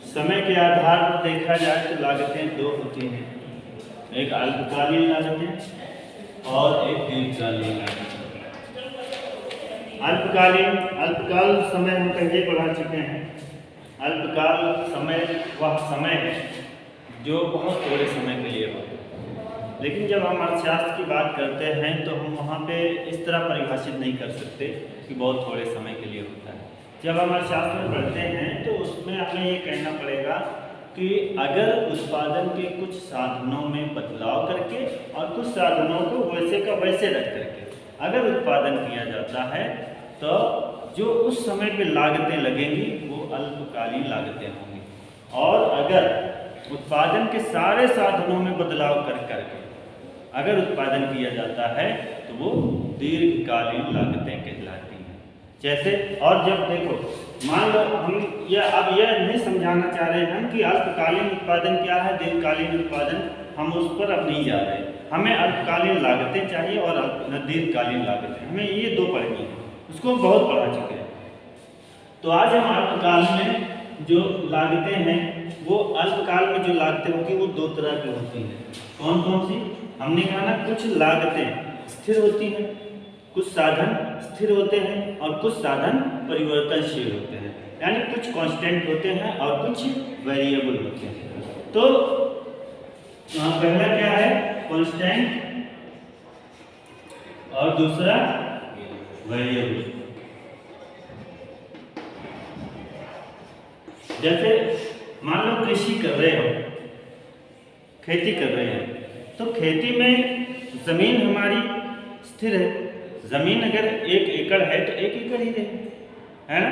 समय के आधार पर देखा जाए तो लागतें दो होती हैं, एक अल्पकालीन लागतें और एक दीर्घकालीन लागतें। अल्पकाल समय हम पहले पढ़ा चुके हैं। अल्पकाल समय वह समय है जो बहुत थोड़े समय के लिए होता है, लेकिन जब हम अर्थशास्त्र की बात करते हैं तो हम वहाँ पे इस तरह परिभाषित नहीं कर सकते कि बहुत थोड़े समय के लिए होता है। जब हम अर्थशास्त्र में पढ़ते हैं तो उसमें हमें ये कहना पड़ेगा कि अगर उत्पादन के कुछ साधनों में बदलाव करके और कुछ साधनों को वैसे का वैसे रख करके अगर उत्पादन किया जाता है तो जो उस समय पे लागतें लगेंगी वो अल्पकालीन लागतें होंगी, और अगर उत्पादन के सारे साधनों में बदलाव कर करके अगर उत्पादन किया जाता है तो वो दीर्घकालीन लागतें कहलाती हैं। जैसे, और जब देखो मान लो हम अब यह नहीं समझाना चाह रहे हैं कि अल्पकालीन उत्पादन क्या है, दीर्घकालीन उत्पादन, हम उस पर अब नहीं जा रहे। हमें अल्पकालीन लागतें चाहिए और दीर्घकालीन लागतें, हमें ये दो पढ़नी है, उसको बहुत पढ़ा चुके हैं। तो आज हम अल्पकाल में जो लागतें हैं वो अल्पकाल में जो लागतें होती हैं वो दो तरह की होती हैं। कौन कौन सी? हमने कहा ना, कुछ लागतें स्थिर होती हैं, कुछ साधन स्थिर होते हैं और कुछ साधन परिवर्तनशील होते हैं, यानी कुछ कांस्टेंट होते हैं और कुछ वेरिएबल होते हैं। तो पहला क्या है? कांस्टेंट, और दूसरा वेरिएबल। जैसे मान लो कृषि कर रहे हो, खेती कर रहे हैं, तो खेती में जमीन हमारी स्थिर है। जमीन अगर 1 एकड़ है तो 1 एकड़ ही है ना।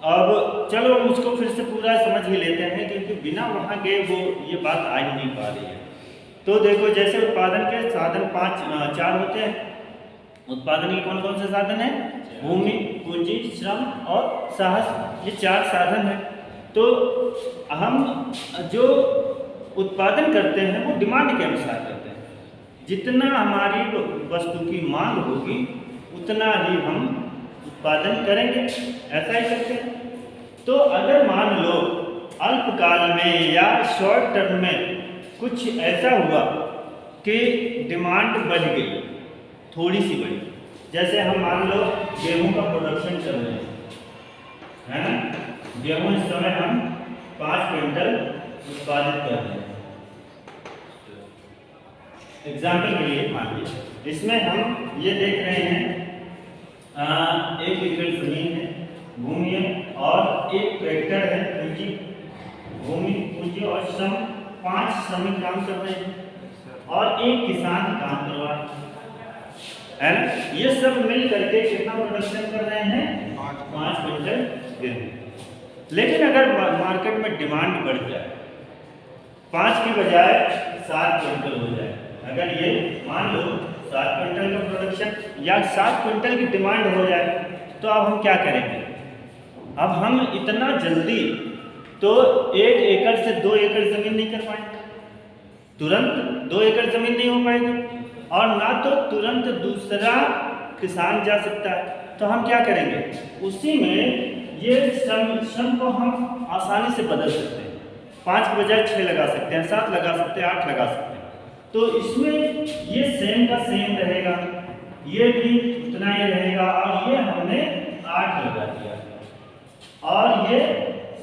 अब चलो उसको फिर से पूरा समझ ही लेते हैं, क्योंकि बिना वहाँ गए वो ये बात आ ही नहीं पा रही है। तो देखो, जैसे उत्पादन के साधन 4 होते हैं। उत्पादन के कौन कौन से साधन हैं? भूमि, पूंजी, श्रम और साहस, ये 4 साधन हैं। तो हम जो उत्पादन करते हैं वो डिमांड के अनुसार करते हैं। जितना हमारी वस्तु की मांग होगी उतना ही हम उत्पादन करेंगे, ऐसा ही करते हैं। तो अगर मान लो अल्पकाल में या शॉर्ट टर्म में कुछ ऐसा हुआ कि डिमांड बढ़ गई, थोड़ी सी बढ़ी, जैसे हम मान लो गेहूं का प्रोडक्शन कर रहे हैं, है ना। गेहूं इस समय हम 5 क्विंटल उत्पादित कर रहे हैं, एग्जाम्पल के लिए मान लीजिए। इसमें हम ये देख रहे हैं 1 एकड़ जमीन है, भूमि है, और 1 ट्रैक्टर है, पूंजी, भूमि, पूंजी और श्रम, 5 श्रमिक काम कर रहे हैं और 1 किसान काम करवा रहा है ना। ये सब मिल करके कितना प्रोडक्शन कर रहे हैं? 5 क्विंटल गेहूं। लेकिन अगर मार्केट में डिमांड बढ़ जाए, 5 की बजाय 7 क्विंटल हो जाए, अगर ये मान लो 7 क्विंटल का प्रोडक्शन या 7 क्विंटल की डिमांड हो जाए, तो अब हम क्या करेंगे? अब हम इतना जल्दी तो 1 एकड़ से 2 एकड़ जमीन नहीं कर पाएंगे, तुरंत 2 एकड़ जमीन नहीं हो पाएगी, और ना तो तुरंत दूसरा किसान जा सकता है। तो हम क्या करेंगे? उसी में ये श्रम को हम आसानी से बदल सकते हैं, 5 के बजाय 6 लगा सकते हैं, 7 लगा सकते हैं, 8 लगा सकते हैं। तो इसमें ये सेम का सेम रहेगा, ये भी उतना ही रहेगा, और ये हमने 8 लगा दिया, और ये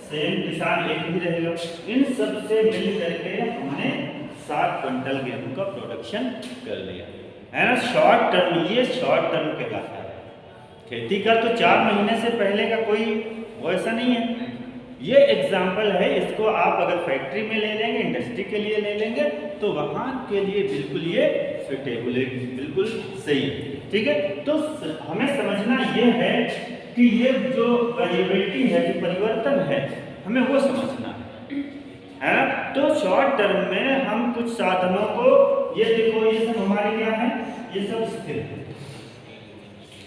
सेम किसान 1 ही रहेगा। इन सब से मिल करके हमने 7 क्विंटल गेहूं का प्रोडक्शन कर लिया, है ना। शॉर्ट टर्म, ये शॉर्ट टर्म कहलाता है। खेती का तो 4 महीने से पहले का कोई वैसा नहीं है। ये एग्जाम्पल है, इसको आप अगर फैक्ट्री में ले लेंगे, इंडस्ट्री के लिए ले लेंगे, तो वहाँ के लिए बिल्कुल ये सुटेबल है, बिल्कुल सही है, ठीक है। तो हमें समझना ये है कि ये जो वेरिएबिलिटी है, जो परिवर्तन है, हमें वो समझना है ना। तो शॉर्ट टर्म में हम कुछ साधनों को, ये देखो ये सब हमारे क्या है? ये सब स्थिर है,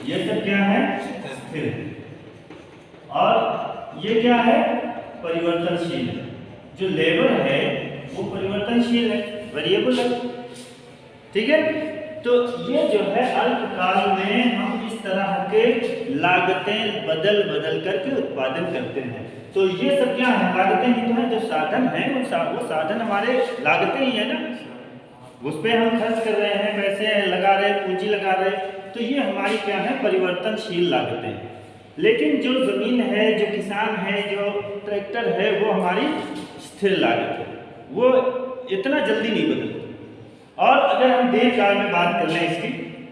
ये सब क्या है? स्थिर है, और ये क्या है? परिवर्तनशील है। जो लेबर है वो परिवर्तनशील है, वेरिएबल है, ठीक है। तो ये जो है अल्पकाल में हम इस तरह के लागतें बदल बदल करके उत्पादन करते हैं। तो ये सब क्या है, लागतें ही तो है, जो साधन है वो साधन हमारे लागतें ही है ना, उस पर हम खर्च कर रहे हैं, पैसे लगा रहे, पूंजी लगा रहे, तो ये हमारी क्या है, परिवर्तनशील लागतें हैं। लेकिन जो जमीन है, जो किसान है, जो ट्रैक्टर है, वो हमारी स्थिर लागत है, वो इतना जल्दी नहीं बदलती। और अगर हम दीर्घकाल में बात कर लें इसकी,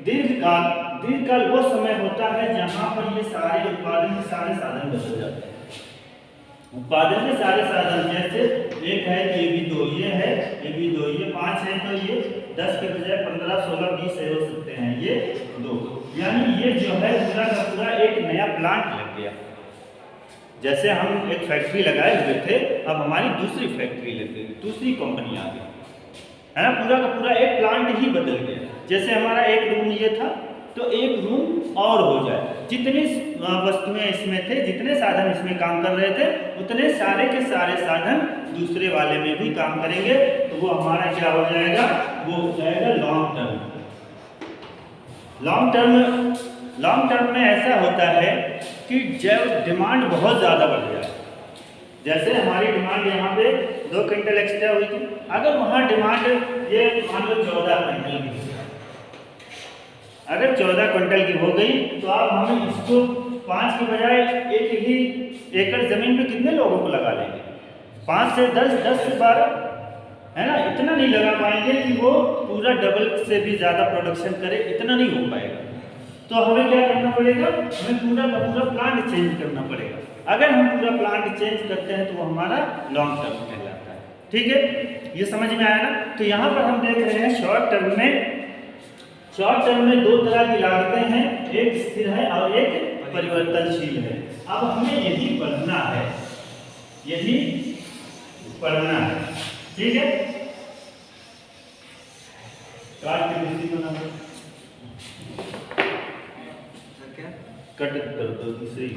दीर्घकाल वो समय होता है जहां पर ये सारे उत्पादन के सारे साधन बदल जाते हैं। उत्पादन के सारे साधन, जैसे एक है ये भी 2, ये है ये भी 2, ये 5 है, तो ये 10 के बजाय 15, 16, 20 हो सकते हैं, ये 2, यानी ये जो है पूरा का पूरा एक नया प्लांट लग गया। जैसे हम एक फैक्ट्री लगाए हुए थे, अब हमारी दूसरी फैक्ट्री लग गई, दूसरी कंपनी आ गई, है ना, पूरा का पूरा एक प्लांट ही बदल गया। जैसे हमारा एक रूम ये था, तो एक रूम और हो जाए, जितनी वस्तुएं इसमें थे, जितने साधन इसमें काम कर रहे थे, उतने सारे के सारे साधन दूसरे वाले में भी काम करेंगे, तो वो हमारा क्या हो जाएगा, वो हो जाएगा लॉन्ग टर्म। लॉन्ग टर्म में ऐसा होता है कि जब डिमांड बहुत ज़्यादा बढ़ जाए, जैसे हमारी डिमांड यहाँ पे 2 क्विंटल एक्स्ट्रा हुई थी, अगर वहाँ डिमांड ये मान लो 14 क्विंटल की, अगर 14 क्विंटल की हो गई, तो आप हमें इसको 5 के बजाय 1 ही एकड़ जमीन पे कितने लोगों को लगा लेंगे, 5 से 10, 10 से 12, है ना, इतना नहीं लगा पाएंगे कि वो पूरा डबल से भी ज़्यादा प्रोडक्शन करे, इतना नहीं हो पाएगा। तो हमें क्या करना पड़ेगा, हमें पूरा का पूरा प्लांट चेंज करना पड़ेगा। अगर हम पूरा प्लांट चेंज करते हैं तो वो हमारा लॉन्ग टर्म कहलाता है। ठीक है, ये समझ में आया ना। तो यहाँ पर हम देख रहे हैं शॉर्ट टर्म में 2 तरह की लागतें हैं, एक स्थिर है और एक परिवर्तनशील है। अब हमें यही पढ़ना है, ठीक है। काट के दूसरी बना दो, कट कर दो दूसरी।